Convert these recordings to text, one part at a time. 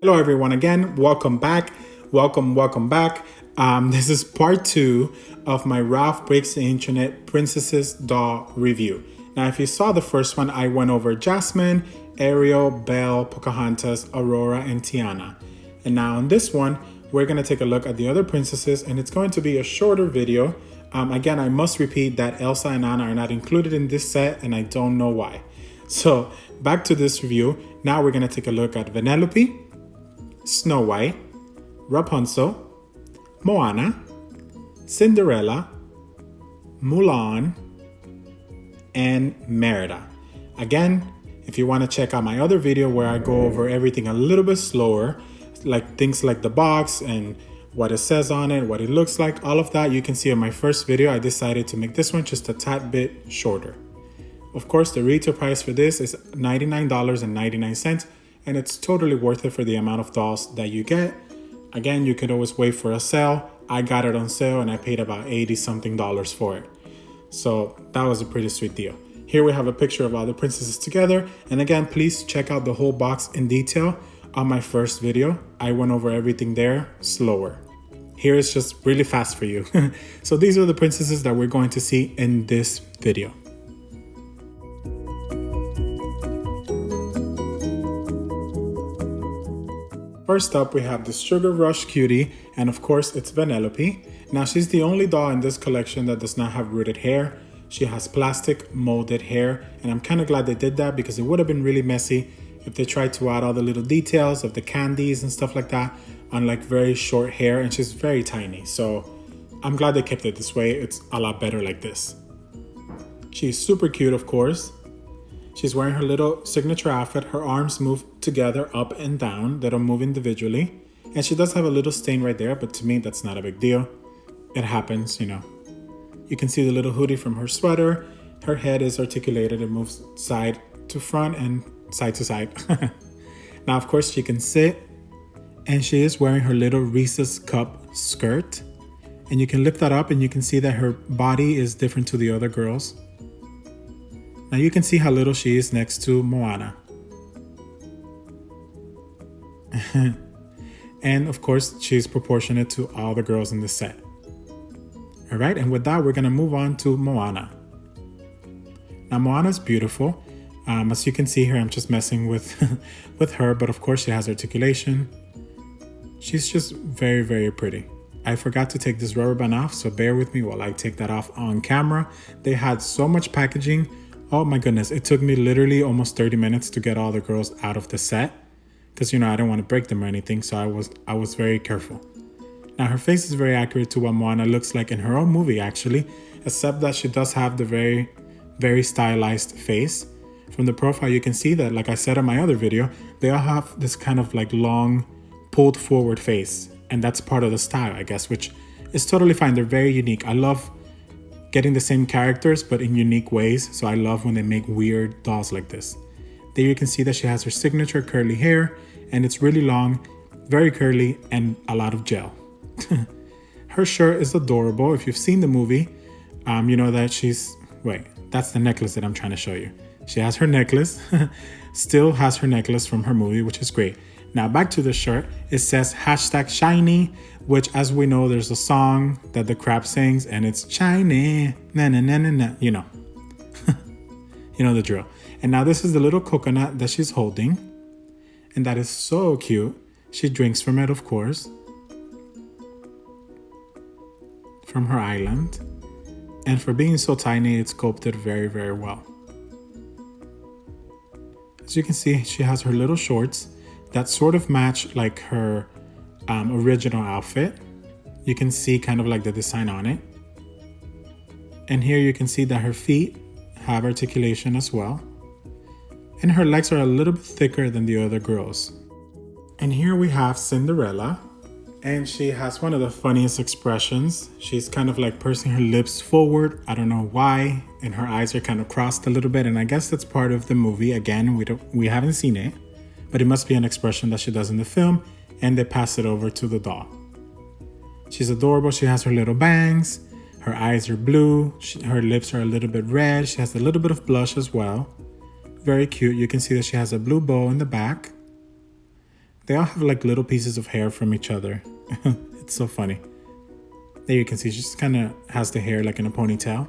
Hello everyone again, welcome back, welcome back. This is part 2 of my Ralph Breaks the Internet Princesses Doll review. Now if you saw the first one, I went over Jasmine, Ariel, Belle, Pocahontas, Aurora, and Tiana. And now in this one, we're going to take a look at the other princesses, and it's going to be a shorter video. Again, I must repeat that Elsa and Anna are not included in this set, and I don't know why. So back to this review. Now we're going to take a look at Vanellope, Snow White, Rapunzel, Moana, Cinderella, Mulan, and Merida. Again, if you want to check out my other video where I go over everything a little bit slower, like things like the box and what it says on it, what it looks like, all of that you can see in my first video. I decided to make this one just a tad bit shorter. Of course, the retail price for this is $99.99, and it's totally worth it for the amount of dolls that you get. Again, you could always wait for a sale. I got it on sale and I paid about 80 something dollars for it. So that was a pretty sweet deal. Here we have a picture of all the princesses together. And again, please check out the whole box in detail on my first video. I went over everything there slower. Here it's just really fast for you. So these are the princesses that we're going to see in this video. First up, we have the Sugar Rush Cutie, and of course, it's Vanellope. Now, she's the only doll in this collection that does not have rooted hair. She has plastic molded hair, and I'm kind of glad they did that because it would have been really messy if they tried to add all the little details of the candies and stuff like that on like very short hair, and she's very tiny. So I'm glad they kept it this way. It's a lot better like this. She's super cute, of course. She's wearing her little signature outfit. Her arms move together up and down. They don't move individually. And she does have a little stain right there, but to me, that's not a big deal. It happens, you know. You can see the little hoodie from her sweater. Her head is articulated. It moves side to front and side to side. Now, of course, she can sit. And she is wearing her little Reese's Cup skirt. And you can lift that up and you can see that her body is different to the other girls. Now you can see how little she is next to Moana. And of course, she's proportionate to all the girls in the set. All right, and with that, we're gonna move on to Moana. Now Moana's beautiful. As you can see here, I'm just messing with, with her, but of course she has articulation. She's just very, very pretty. I forgot to take this rubber band off, so bear with me while I take that off on camera. They had so much packaging. Oh my goodness, it took me literally almost 30 minutes to get all the girls out of the set because, you know, I don't want to break them or anything, so I was very careful. Now, her face is very accurate to what Moana looks like in her own movie, actually, except that she does have the very, very stylized face. From the profile, you can see that, like I said in my other video, they all have this kind of like long, pulled forward face, and that's part of the style, I guess, which is totally fine. They're very unique. I love getting the same characters but in unique ways, so I love when they make weird dolls like this. There you can see that she has her signature curly hair, and it's really long, very curly, and a lot of gel. Her shirt is adorable. If you've seen the movie, you know that that's the necklace that I'm trying to show you. She has her necklace, still has her necklace from her movie, which is great. Now back to the shirt, it says #shiny, which, as we know, there's a song that the crab sings and it's shiny, na na na na na, you know. You know the drill. And now this is the little coconut that she's holding, and that is so cute. She drinks from it, of course, from her island. And for being so tiny, it's sculpted very, very well. As you can see, she has her little shorts that sort of match like her original outfit. You can see kind of like the design on it. And here you can see that her feet have articulation as well. And her legs are a little bit thicker than the other girls. And here we have Cinderella. And she has one of the funniest expressions. She's kind of like pursing her lips forward. I don't know why. And her eyes are kind of crossed a little bit. And I guess that's part of the movie. Again, we haven't seen it, but it must be an expression that she does in the film. And they pass it over to the doll. She's adorable. She has her little bangs. Her eyes are blue. Her lips are a little bit red. She has a little bit of blush as well. Very cute. You can see that she has a blue bow in the back. They all have like little pieces of hair from each other. It's so funny. There you can see she just kind of has the hair like in a ponytail.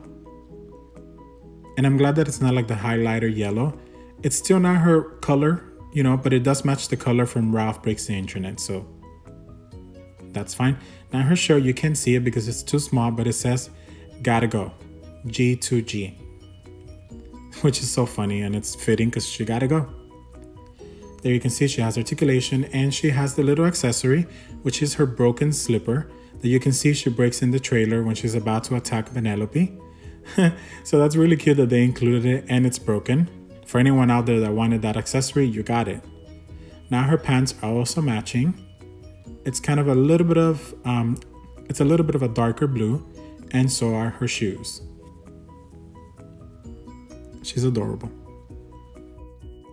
And I'm glad that it's not like the highlighter yellow. It's still not her color, you know, but it does match the color from Ralph Breaks the Internet, so that's fine. Now her shirt, you can't see it because it's too small, but it says gotta go, G2G, which is so funny, and it's fitting because she gotta go. There you can see she has articulation, and she has the little accessory, which is her broken slipper that you can see she breaks in the trailer when she's about to attack Vanellope. So that's really cute that they included it, and it's broken. For anyone out there that wanted that accessory, you got it. Now her pants are also matching. It's kind of a little bit of, it's a little bit of a darker blue, and so are her shoes. She's adorable.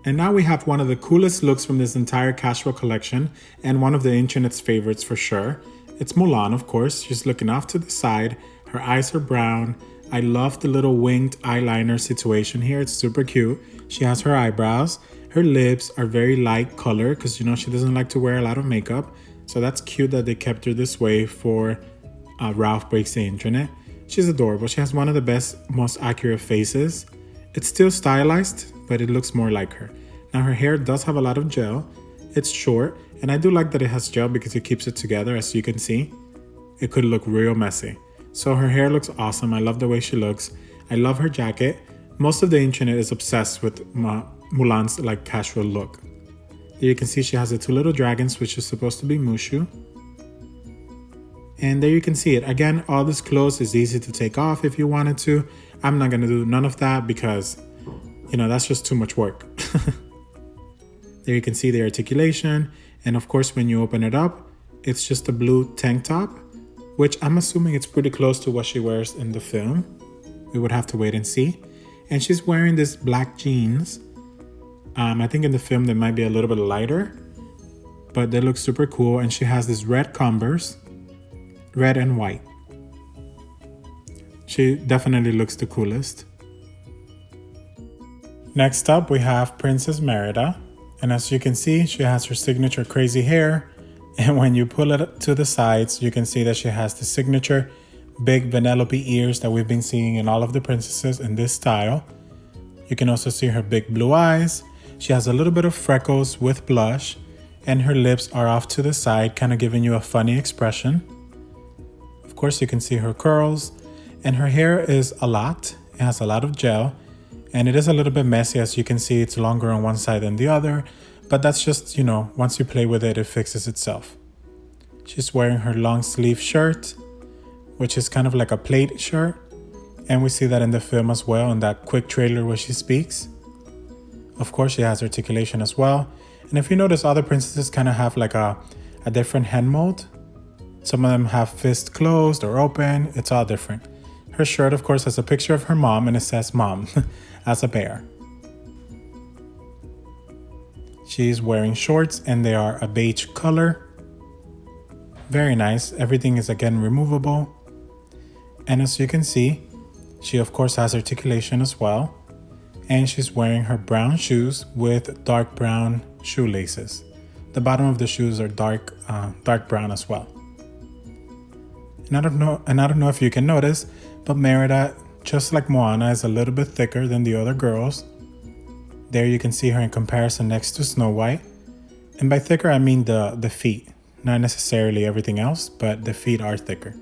And now we have one of the coolest looks from this entire casual collection, and one of the internet's favorites for sure. It's Mulan, of course. She's looking off to the side. Her eyes are brown. I love the little winged eyeliner situation here. It's super cute. She has her eyebrows. Her lips are very light color because, you know, she doesn't like to wear a lot of makeup. So that's cute that they kept her this way for Ralph Breaks the Internet. She's adorable. She has one of the best, most accurate faces. It's still stylized, but it looks more like her. Now her hair does have a lot of gel. It's short, and I do like that it has gel because it keeps it together, as you can see. It could look real messy. So her hair looks awesome. I love the way she looks. I love her jacket. Most of the internet is obsessed with Mulan's like casual look. There you can see she has the two little dragons, which is supposed to be Mushu. And there you can see it. Again, all this clothes is easy to take off if you wanted to. I'm not gonna do none of that because, you know, that's just too much work. There you can see the articulation. And of course, when you open it up, it's just a blue tank top, which I'm assuming it's pretty close to what she wears in the film. We would have to wait and see. And she's wearing this black jeans. I think in the film they might be a little bit lighter, but they look super cool. And she has this red Converse, red and white. She definitely looks the coolest. Next up, we have Princess Merida. And as you can see, she has her signature crazy hair. And when you pull it to the sides, you can see that she has the signature big Vanellope ears that we've been seeing in all of the princesses in this style. You can also see her big blue eyes. She has a little bit of freckles with blush, and her lips are off to the side, kind of giving you a funny expression. Of course, you can see her curls, and her hair is a lot. It has a lot of gel, and it is a little bit messy. As you can see, it's longer on one side than the other. But that's just, you know, once you play with it, it fixes itself. She's wearing her long sleeve shirt, which is kind of like a plaid shirt. And we see that in the film as well, in that quick trailer where she speaks. Of course, she has articulation as well. And if you notice, other princesses kind of have like a different hand mold. Some of them have fists closed or open. It's all different. Her shirt, of course, has a picture of her mom, and it says mom as a bear. She's wearing shorts, and they are a beige color. Very nice. Everything is again removable. And as you can see, she of course has articulation as well. And she's wearing her brown shoes with dark brown shoelaces. The bottom of the shoes are dark brown as well. And I don't know if you can notice, but Merida, just like Moana, is a little bit thicker than the other girls. There you can see her in comparison next to Snow White. And by thicker, I mean the feet. Not necessarily everything else, but the feet are thicker.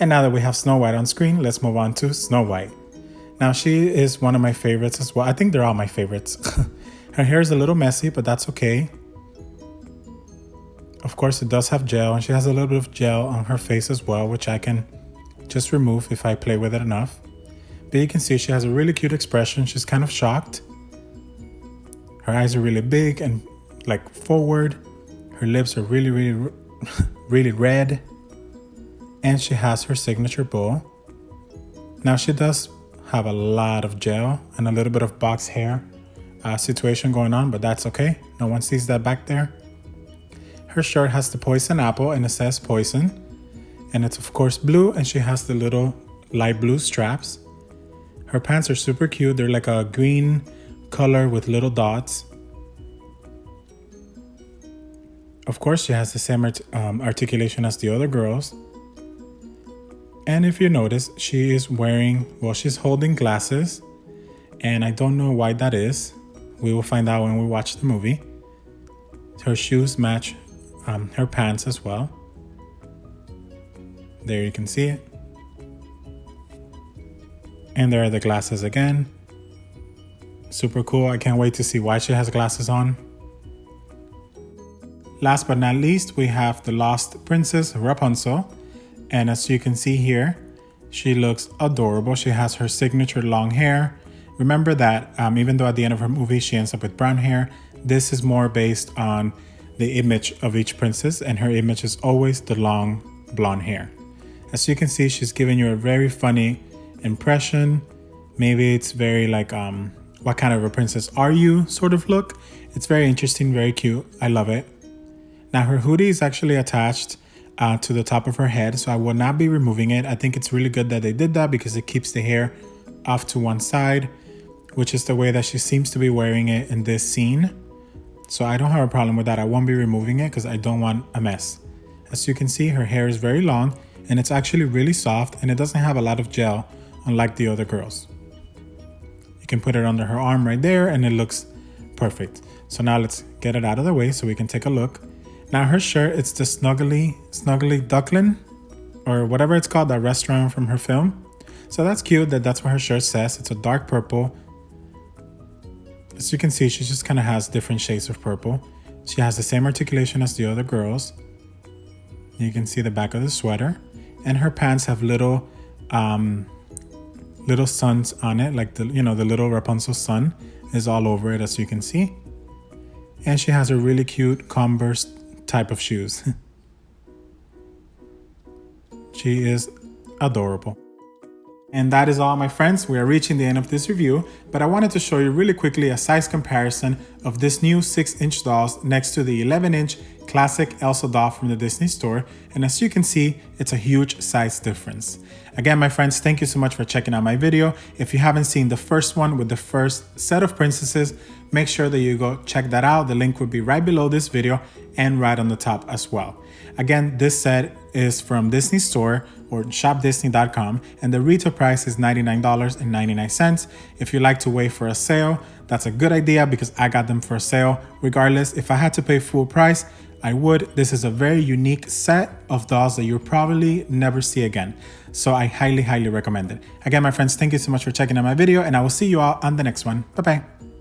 And now that we have Snow White on screen, let's move on to Snow White. Now she is one of my favorites as well. I think they're all my favorites. Her hair is a little messy, but that's okay. Of course, it does have gel, and she has a little bit of gel on her face as well, which I can just remove if I play with it enough. But you can see she has a really cute expression. She's kind of shocked. Her eyes are really big and like forward. Her lips are really red. And she has her signature bow. Now she does have a lot of gel and a little bit of box hair situation going on, but that's okay. No one sees that back there. Her shirt has the poison apple, and it says poison. And it's of course blue, and she has the little light blue straps. Her pants are super cute. They're like a green color with little dots. Of course, she has the same articulation as the other girls. And if you notice, she is wearing, well, she's holding glasses. And I don't know why that is. We will find out when we watch the movie. Her shoes match her pants as well. There you can see it. And there are the glasses again. Super cool. I can't wait to see why she has glasses on. Last but not least, we have the lost princess, Rapunzel. And as you can see here, she looks adorable. She has her signature long hair. Remember that even though at the end of her movie she ends up with brown hair, this is more based on the image of each princess, and her image is always the long blonde hair. As you can see, she's giving you a very funny impression. Maybe it's very like, what kind of a princess are you sort of look. It's very interesting, very cute. I love it. Now her hoodie is actually attached to the top of her head, so I will not be removing it. I think it's really good that they did that because it keeps the hair off to one side, which is the way that she seems to be wearing it in this scene. So I don't have a problem with that. I won't be removing it because I don't want a mess. As you can see, her hair is very long and it's actually really soft and it doesn't have a lot of gel, unlike the other girls. You can put it under her arm right there and it looks perfect. So now let's get it out of the way so we can take a look. Now her shirt, it's the Snuggly Duckling, or whatever it's called, that restaurant from her film. So that's cute that's what her shirt says. It's a dark purple. As you can see, she just kind of has different shades of purple. She has the same articulation as the other girls. You can see the back of the sweater. And her pants have little suns on it, like the little Rapunzel sun is all over it, as you can see. And she has a really cute Converse type of shoes. She is adorable. And that is all, my friends. We are reaching the end of this review, but I wanted to show you really quickly a size comparison of this new 6-inch dolls next to the 11-inch classic Elsa doll from the Disney store. And as you can see, it's a huge size difference. Again, my friends, thank you so much for checking out my video. If you haven't seen the first one with the first set of princesses, make sure that you go check that out. The link will be right below this video and right on the top as well. Again, this set is from Disney Store or shopdisney.com, and the retail price is $99.99. If you like to wait for a sale, that's a good idea because I got them for a sale. Regardless, if I had to pay full price, I would. This is a very unique set of dolls that you'll probably never see again. So I highly, highly recommend it. Again, my friends, thank you so much for checking out my video, and I will see you all on the next one. Bye-bye.